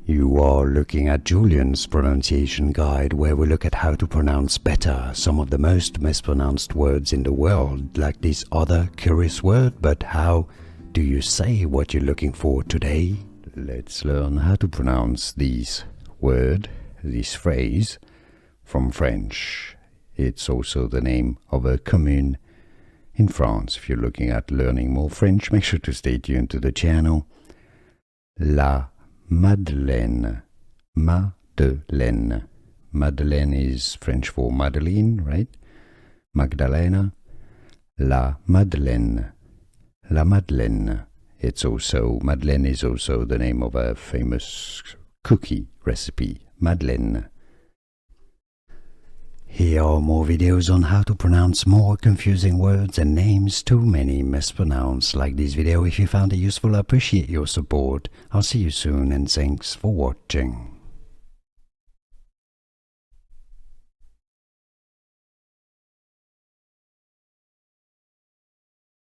You are looking at Julian's pronunciation guide, where we look at how to pronounce better some of the most mispronounced words in the world, like this other curious word. But how do you say what you're looking for today? Let's learn how to pronounce this word, this phrase, from French. It's also the name of a commune in France. If you're looking at learning more French, make sure to stay tuned to the channel. La Madeleine. Madeleine. Madeleine is French for Madeleine, right? Magdalena. La Madeleine. La Madeleine. Madeleine is also the name of a famous cookie recipe. Madeleine. Here are more videos on how to pronounce more confusing words and names too many mispronounced. Like this video if you found it useful. I appreciate your support. I'll see you soon and thanks for watching.